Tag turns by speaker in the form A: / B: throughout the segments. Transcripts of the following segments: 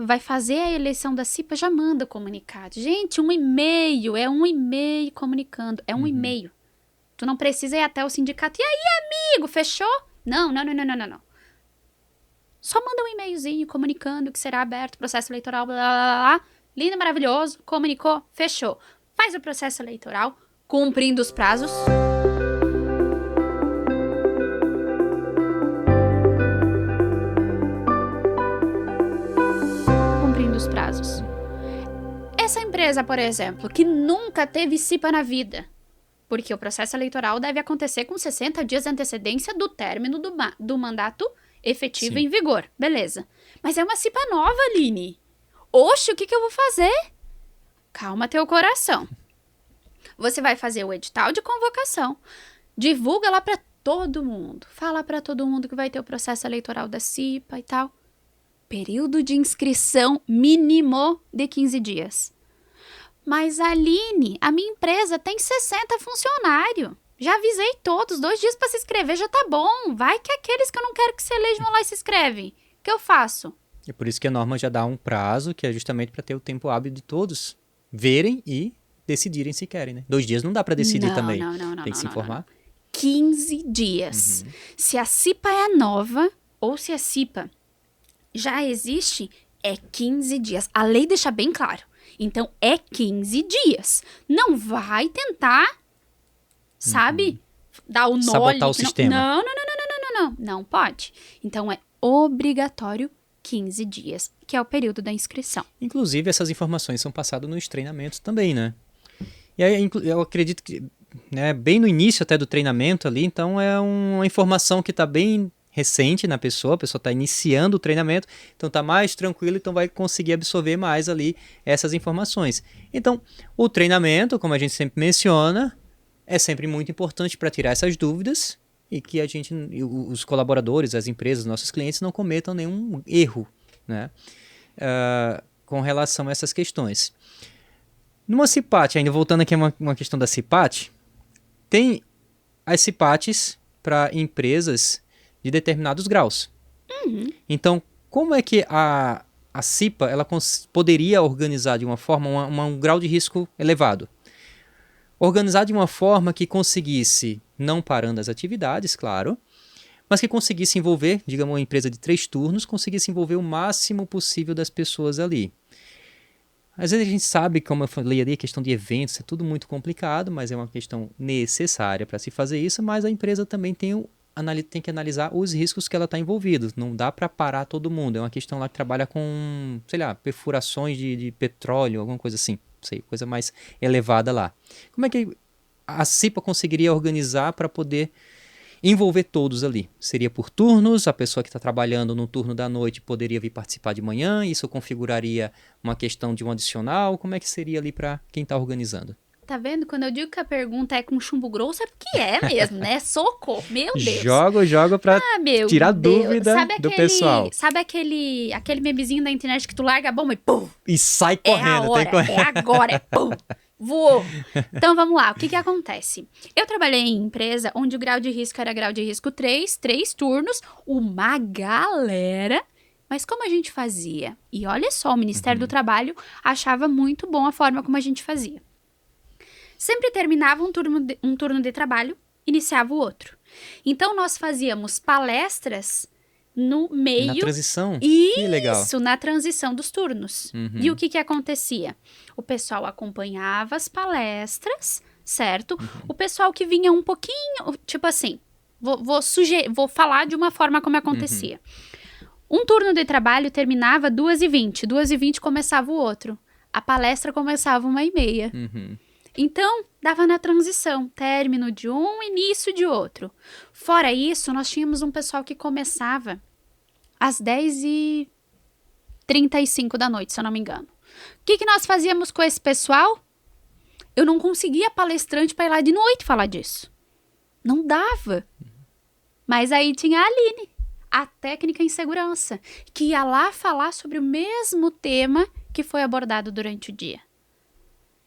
A: vai fazer a eleição da CIPA, já manda comunicado. Gente, um e-mail, é um e-mail comunicando, é um e-mail. Tu não precisa ir até o sindicato. E aí, amigo, fechou? Não. Só manda um e-mailzinho comunicando que será aberto o processo eleitoral, blá, blá, blá, blá. Lindo, maravilhoso, comunicou, fechou. Faz o processo eleitoral, cumprindo os prazos. Cumprindo os prazos. Essa empresa, por exemplo, que nunca teve CIPA na vida, porque o processo eleitoral deve acontecer com 60 dias de antecedência do término do mandato efetivo em vigor. Beleza. Mas é uma CIPA nova, Aline. Oxe, o que eu vou fazer? Calma teu coração. Você vai fazer o edital de convocação. Divulga lá pra todo mundo. Fala pra todo mundo que vai ter o processo eleitoral da CIPA e tal. Período de inscrição mínimo de 15 dias. Mas, Aline, a minha empresa tem 60 funcionários. Já avisei todos, 2 dias pra se inscrever já tá bom. Vai que aqueles que eu não quero que se elejam lá e se inscrevem. O que eu faço?
B: É por isso que a norma já dá um prazo, que é justamente para ter o tempo hábil de todos verem e decidirem se querem, né? 2 dias não dá para decidir também. Tem que se informar.
A: Não. 15 dias. Se a CIPA é nova, ou se a CIPA já existe, é 15 dias. A lei deixa bem claro. Então, é 15 dias. Não vai tentar, sabe, dar o nó
B: sabotar o sistema.
A: Não. Não pode. Então, é obrigatório 15 dias, que é o período da inscrição.
B: Inclusive, essas informações são passadas nos treinamentos também, né? E aí, eu acredito que, né, bem no início até do treinamento ali, então é uma informação que está bem recente na pessoa, a pessoa está iniciando o treinamento, então está mais tranquilo, então vai conseguir absorver mais ali essas informações. Então, o treinamento, como a gente sempre menciona, é sempre muito importante para tirar essas dúvidas e que os colaboradores, as empresas, nossos clientes não cometam nenhum erro, né, com relação a essas questões. Numa CIPAT, ainda voltando aqui a uma questão da CIPAT, tem as CIPATs para empresas de determinados graus. Então, como é que a CIPA ela poderia organizar de uma forma um grau de risco elevado? Organizar de uma forma que conseguisse, não parando as atividades, claro, mas que conseguisse envolver, digamos, uma empresa de 3 turnos, conseguisse envolver o máximo possível das pessoas ali. Às vezes a gente sabe, como eu falei ali, a questão de eventos é tudo muito complicado, mas é uma questão necessária para se fazer isso, mas a empresa também tem que analisar os riscos que ela está envolvida. Não dá para parar todo mundo. É uma questão lá que trabalha com, sei lá, perfurações de petróleo, alguma coisa assim. Não sei, coisa mais elevada lá. Como é que a CIPA conseguiria organizar para poder envolver todos ali? Seria por turnos, a pessoa que está trabalhando no turno da noite poderia vir participar de manhã, isso configuraria uma questão de um adicional, como é que seria ali para quem está organizando?
A: Tá vendo? Quando eu digo que a pergunta é com chumbo grosso, é porque é mesmo, né? Socorro, meu Deus.
B: Jogo para tirar dúvida do pessoal.
A: Sabe aquele memezinho da internet que tu larga a bomba e pum!
B: E sai correndo.
A: É agora, é pum! Voou! Então vamos lá, o que acontece? Eu trabalhei em empresa onde o grau de risco era grau de risco 3 turnos, uma galera. Mas como a gente fazia? E olha só, o Ministério do Trabalho achava muito bom a forma como a gente fazia. Sempre terminava um turno de trabalho, iniciava o outro. Então, nós fazíamos palestras no meio...
B: Na transição?
A: Isso,
B: que legal.
A: Na transição dos turnos. E o que acontecia? O pessoal acompanhava as palestras, certo? O pessoal que vinha um pouquinho... Tipo assim, vou falar de uma forma como acontecia. Um turno de trabalho terminava 2h20. 2h20 começava o outro. A palestra começava 1h30. Então, dava na transição, término de um, início de outro. Fora isso, nós tínhamos um pessoal que começava às 10h35 da noite, se eu não me engano. O que nós fazíamos com esse pessoal? Eu não conseguia palestrante para ir lá de noite falar disso. Não dava. Mas aí tinha a Aline, a técnica em segurança, que ia lá falar sobre o mesmo tema que foi abordado durante o dia.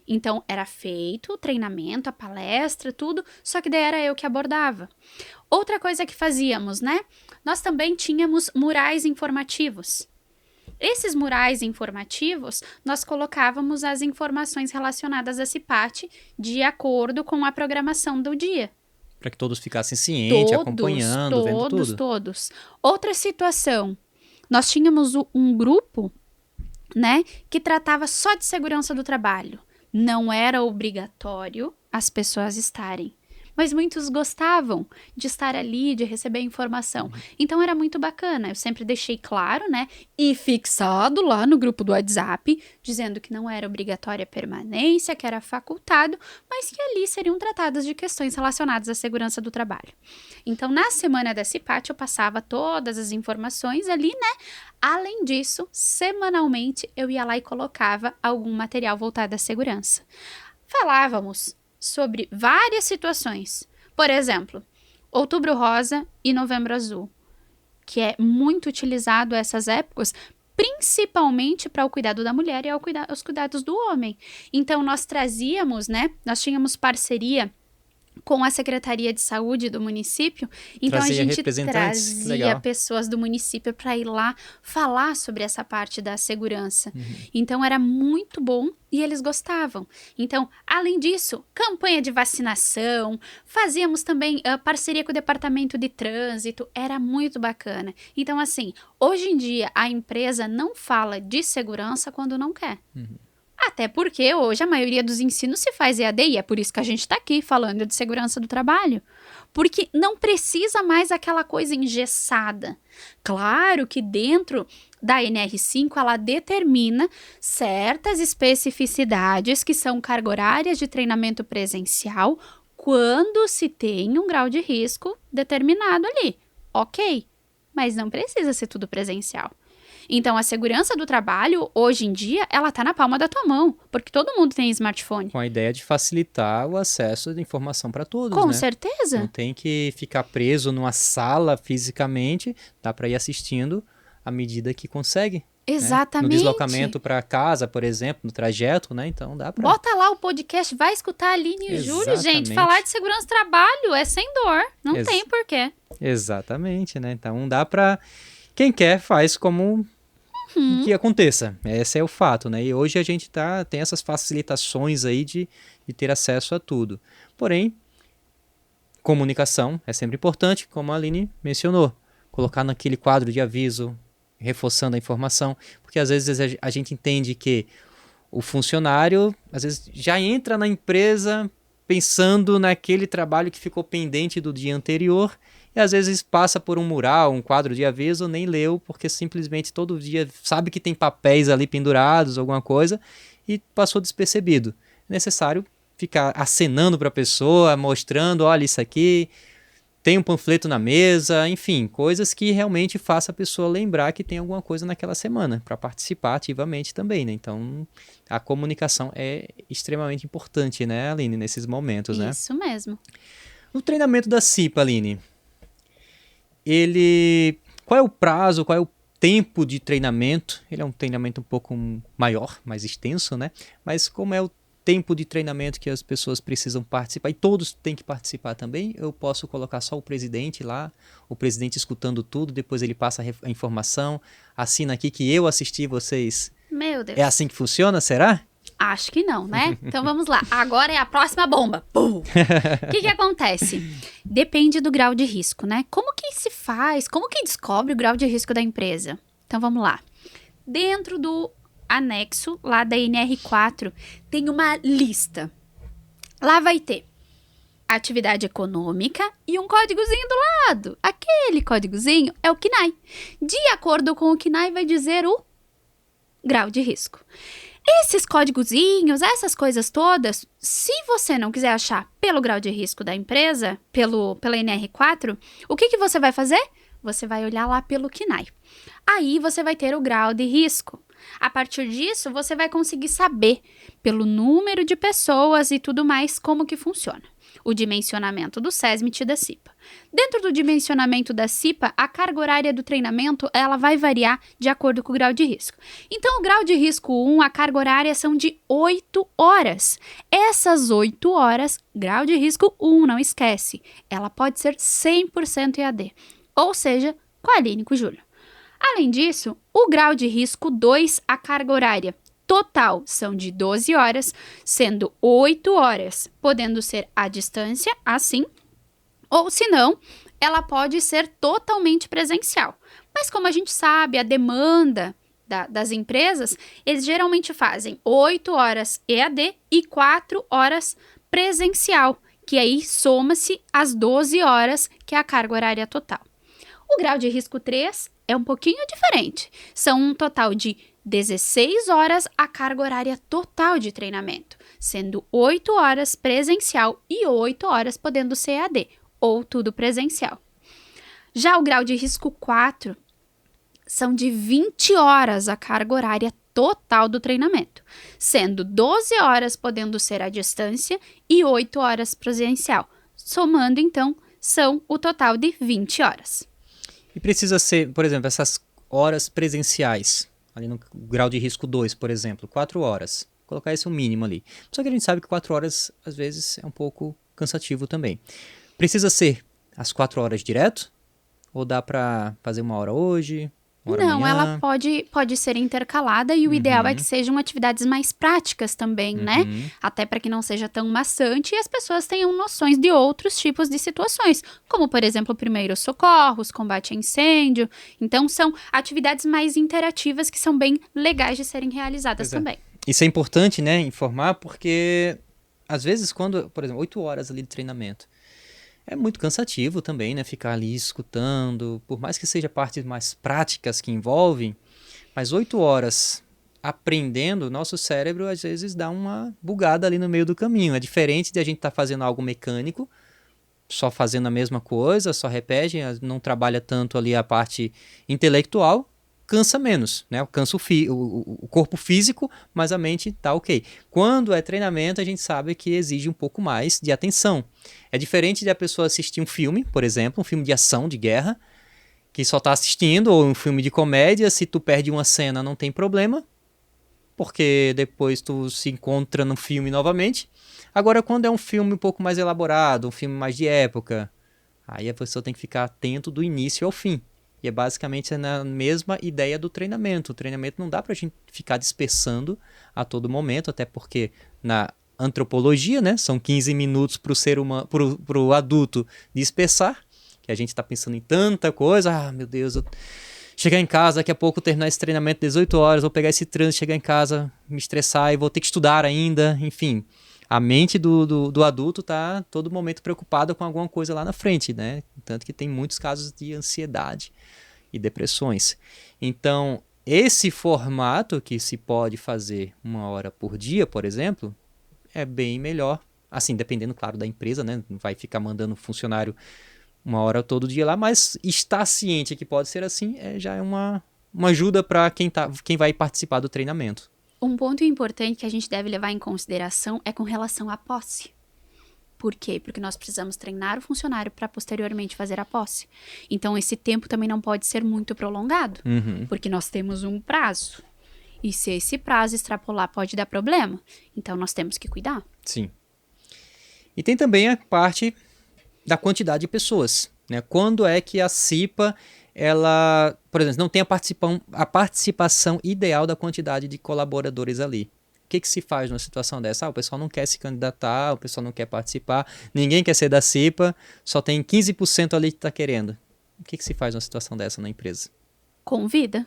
A: Então, era feito o treinamento, a palestra, tudo, só que daí era eu que abordava. Outra coisa que fazíamos, né? Nós também tínhamos murais informativos. Esses murais informativos, nós colocávamos as informações relacionadas a CIPAT de acordo com a programação do dia.
B: Para que todos ficassem cientes, acompanhando, vendo tudo.
A: Todos. Outra situação, nós tínhamos um grupo, né, que tratava só de segurança do trabalho. Não era obrigatório as pessoas estarem, mas muitos gostavam de estar ali, de receber informação. Então era muito bacana. Eu sempre deixei claro, né, e fixado lá no grupo do WhatsApp, dizendo que não era obrigatória a permanência, que era facultado, mas que ali seriam tratadas de questões relacionadas à segurança do trabalho. Então, na semana da CIPAT, eu passava todas as informações ali, né? Além disso, semanalmente, eu ia lá e colocava algum material voltado à segurança. Falávamos sobre várias situações. Por exemplo, Outubro Rosa e Novembro Azul, que é muito utilizado essas épocas, principalmente para o cuidado da mulher e os cuidados do homem. Então, nós trazíamos, né? Nós tínhamos parceria com a Secretaria de Saúde do município, então a gente trazia pessoas do município para ir lá falar sobre essa parte da segurança. Então era muito bom e eles gostavam. Então, além disso, campanha de vacinação, fazíamos também parceria com o Departamento de Trânsito, era muito bacana. Então, assim, hoje em dia a empresa não fala de segurança quando não quer. Até porque hoje a maioria dos ensinos se faz EAD e é por isso que a gente está aqui falando de segurança do trabalho. Porque não precisa mais aquela coisa engessada. Claro que dentro da NR5 ela determina certas especificidades que são carga horárias de treinamento presencial quando se tem um grau de risco determinado ali. Ok, mas não precisa ser tudo presencial. Então, a segurança do trabalho, hoje em dia, ela tá na palma da tua mão, porque todo mundo tem smartphone.
B: Com a ideia de facilitar o acesso de informação para todos,
A: Com
B: né?
A: certeza.
B: Não tem que ficar preso numa sala fisicamente, dá para ir assistindo à medida que consegue.
A: Exatamente.
B: Né? No deslocamento para casa, por exemplo, no trajeto, né? Então dá para...
A: Bota lá o podcast, vai escutar a Aline e o Júlio, gente. Falar de segurança do trabalho é sem dor, não tem porquê.
B: Exatamente, né? Então dá para... Quem quer faz como... que aconteça. Esse é o fato, né? E hoje a gente tem essas facilitações aí de ter acesso a tudo. Porém, comunicação é sempre importante, como a Aline mencionou. Colocar naquele quadro de aviso, reforçando a informação, porque às vezes a gente entende que o funcionário, às vezes, já entra na empresa pensando naquele trabalho que ficou pendente do dia anterior, e às vezes passa por um mural, um quadro de aviso, nem leu, porque simplesmente todo dia sabe que tem papéis ali pendurados, alguma coisa, e passou despercebido. É necessário ficar acenando para a pessoa, mostrando, olha isso aqui, tem um panfleto na mesa, enfim, coisas que realmente façam a pessoa lembrar que tem alguma coisa naquela semana, para participar ativamente também, né? Então, a comunicação é extremamente importante, né, Aline, nesses momentos, né?
A: Isso mesmo.
B: No treinamento da CIPA, Aline, qual é o prazo, qual é o tempo de treinamento? Ele é um treinamento um pouco maior, mais extenso, né? Mas como é o tempo de treinamento que as pessoas precisam participar? E todos têm que participar também? Eu posso colocar só o presidente lá, o presidente escutando tudo, depois ele passa a informação, assina aqui que eu assisti vocês.
A: Meu Deus.
B: É assim que funciona, será?
A: Acho que não, né? Então vamos lá. Agora é a próxima bomba. O que acontece? Depende do grau de risco, né? Como que se faz? Como que descobre o grau de risco da empresa? Então vamos lá. Dentro do anexo lá da NR4 tem uma lista. Lá vai ter atividade econômica e um códigozinho do lado. Aquele códigozinho é o CNAE. De acordo com o CNAE vai dizer o grau de risco. Esses códigozinhos, essas coisas todas, se você não quiser achar pelo grau de risco da empresa, pela NR4, o que você vai fazer? Você vai olhar lá pelo CNAE. Aí você vai ter o grau de risco. A partir disso, você vai conseguir saber, pelo número de pessoas e tudo mais, como que funciona. O dimensionamento do SESMIT e da CIPA. Dentro do dimensionamento da CIPA, a carga horária do treinamento ela vai variar de acordo com o grau de risco. Então, o grau de risco 1, a carga horária são de 8 horas. Essas 8 horas, grau de risco 1, não esquece, ela pode ser 100% EAD. Ou seja, com a Aline e com o Júlio. Além disso, o grau de risco 2, a carga horária total são de 12 horas, sendo 8 horas podendo ser à distância, assim, ou se não, ela pode ser totalmente presencial. Mas como a gente sabe, a demanda das empresas, eles geralmente fazem 8 horas EAD e 4 horas presencial, que aí soma-se as 12 horas, que é a carga horária total. O grau de risco 3 é um pouquinho diferente. São um total de 16 horas a carga horária total de treinamento, sendo 8 horas presencial e 8 horas podendo ser EAD, ou tudo presencial. Já o grau de risco 4 são de 20 horas a carga horária total do treinamento, sendo 12 horas podendo ser à distância e 8 horas presencial. Somando, então, são o total de 20 horas.
B: E precisa ser, por exemplo, essas horas presenciais, ali no grau de risco 2, por exemplo, 4 horas. Vou colocar esse o mínimo ali. Só que a gente sabe que 4 horas, às vezes, é um pouco cansativo também. Precisa ser as 4 horas direto? Ou dá para fazer 1 hora hoje?
A: Não, ela pode ser intercalada e o ideal é que sejam atividades mais práticas também, né? Até para que não seja tão maçante e as pessoas tenham noções de outros tipos de situações, como, por exemplo, primeiros socorros, combate a incêndio. Então, são atividades mais interativas que são bem legais de serem realizadas também.
B: Isso é importante, né, informar, porque às vezes quando, por exemplo, 8 horas ali de treinamento, é muito cansativo também, né? Ficar ali escutando, por mais que seja partes mais práticas que envolvem, mas 8 horas aprendendo, nosso cérebro às vezes dá uma bugada ali no meio do caminho. É diferente de a gente estar fazendo algo mecânico, só fazendo a mesma coisa, só repete, não trabalha tanto ali a parte intelectual, cansa menos, né? Cansa o corpo físico, mas a mente tá ok. Quando é treinamento, a gente sabe que exige um pouco mais de atenção. É diferente de a pessoa assistir um filme, por exemplo, um filme de ação, de guerra, que só tá assistindo, ou um filme de comédia, se tu perde uma cena não tem problema, porque depois tu se encontra no filme novamente. Agora, quando é um filme um pouco mais elaborado, um filme mais de época, aí a pessoa tem que ficar atento do início ao fim. E é basicamente na mesma ideia do treinamento. O treinamento não dá pra gente ficar dispersando a todo momento, até porque na antropologia, né, são 15 minutos para o ser humano, pro adulto dispersar, que a gente está pensando em tanta coisa. Ah, meu Deus, chegar em casa, daqui a pouco terminar esse treinamento 18 horas, vou pegar esse trânsito, chegar em casa, me estressar e vou ter que estudar ainda, enfim. A mente do adulto está todo momento preocupada com alguma coisa lá na frente, né? Tanto que tem muitos casos de ansiedade e depressões. Então, esse formato que se pode fazer 1 hora por dia, por exemplo, é bem melhor. Assim, dependendo, claro, da empresa, né? Não vai ficar mandando funcionário 1 hora todo dia lá, mas estar ciente que pode ser assim já é uma ajuda para quem vai participar do treinamento.
A: Um ponto importante que a gente deve levar em consideração é com relação à posse. Por quê? Porque nós precisamos treinar o funcionário para posteriormente fazer a posse. Então, esse tempo também não pode ser muito prolongado, porque nós temos um prazo. E se esse prazo extrapolar, pode dar problema. Então, nós temos que cuidar.
B: Sim. E tem também a parte da quantidade de pessoas, né? Quando é que a CIPA, ela, por exemplo, não tem a participação ideal da quantidade de colaboradores ali? O que se faz numa situação dessa? O pessoal não quer se candidatar, o pessoal não quer participar, ninguém quer ser da CIPA, só tem 15% ali que está querendo. O que se faz numa situação dessa na empresa?
A: Convida,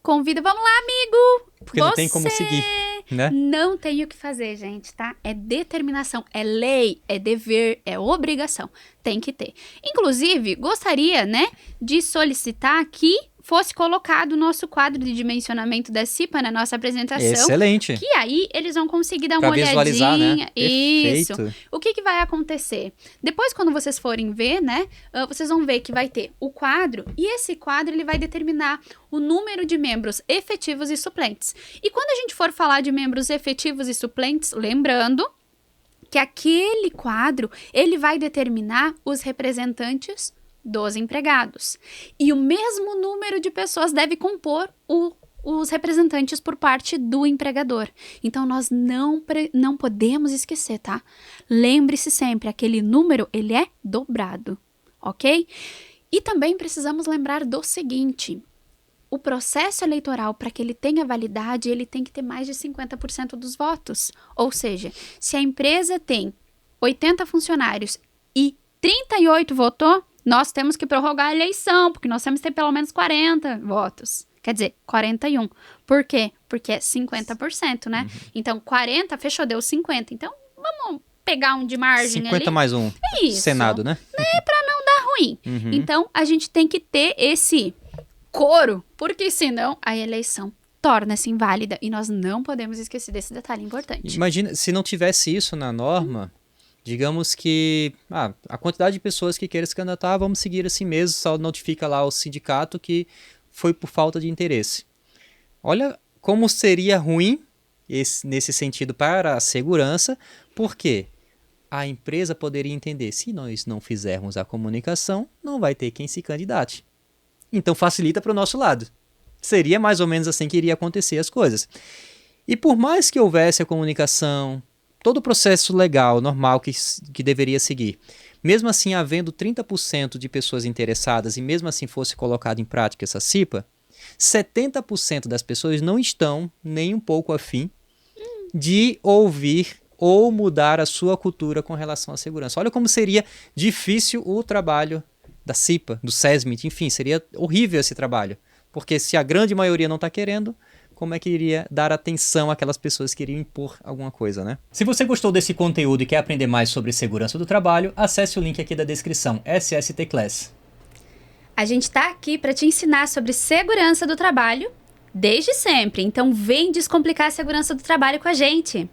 A: vamos lá, amigo!
B: Porque não tem como seguir, né?
A: Não tem o que fazer, gente, tá? É determinação, é lei, é dever, é obrigação. Tem que ter. Inclusive, gostaria, né, de solicitar que fosse colocado o nosso quadro de dimensionamento da CIPA na nossa apresentação.
B: Excelente.
A: Que aí eles vão conseguir dar
B: pra
A: uma
B: visualizar,
A: olhadinha.
B: Né?
A: Isso.
B: Perfeito.
A: O que vai acontecer? Depois, quando vocês forem ver, né, vocês vão ver que vai ter o quadro, e esse quadro ele vai determinar o número de membros efetivos e suplentes. E quando a gente for falar de membros efetivos e suplentes, lembrando que aquele quadro, ele vai determinar os representantes dos empregados. E o mesmo número de pessoas deve compor os representantes por parte do empregador. Então, nós não podemos esquecer, tá? Lembre-se sempre, aquele número, ele é dobrado, ok? E também precisamos lembrar do seguinte: o processo eleitoral, para que ele tenha validade, ele tem que ter mais de 50% dos votos. Ou seja, se a empresa tem 80 funcionários e 38 votou, nós temos que prorrogar a eleição, porque nós temos que ter pelo menos 40 votos. Quer dizer, 41. Por quê? Porque é 50%, né? Então, 40, fechou, deu 50. Então, vamos pegar um de margem
B: 50
A: ali.
B: mais um.
A: É isso.
B: Senado, né?
A: Pra não dar ruim. Então, a gente tem que ter esse coro, porque senão a eleição torna-se inválida. E nós não podemos esquecer desse detalhe importante.
B: Imagina, se não tivesse isso na norma, digamos que a quantidade de pessoas que queiram se candidatar, vamos seguir assim mesmo, só notifica lá o sindicato que foi por falta de interesse. Olha como seria ruim nesse sentido para a segurança, porque a empresa poderia entender, se nós não fizermos a comunicação, não vai ter quem se candidate. Então facilita para o nosso lado. Seria mais ou menos assim que iria acontecer as coisas. E por mais que houvesse a comunicação, todo o processo legal, normal que deveria seguir, mesmo assim havendo 30% de pessoas interessadas e mesmo assim fosse colocado em prática essa CIPA, 70% das pessoas não estão nem um pouco afim de ouvir ou mudar a sua cultura com relação à segurança. Olha como seria difícil o trabalho da CIPA, do SESMIT, enfim, seria horrível esse trabalho. Porque se a grande maioria não está querendo, como é que iria dar atenção àquelas pessoas que iriam impor alguma coisa, né? Se você gostou desse conteúdo e quer aprender mais sobre segurança do trabalho, acesse o link aqui da descrição, SST Class.
A: A gente está aqui para te ensinar sobre segurança do trabalho desde sempre. Então vem descomplicar a segurança do trabalho com a gente.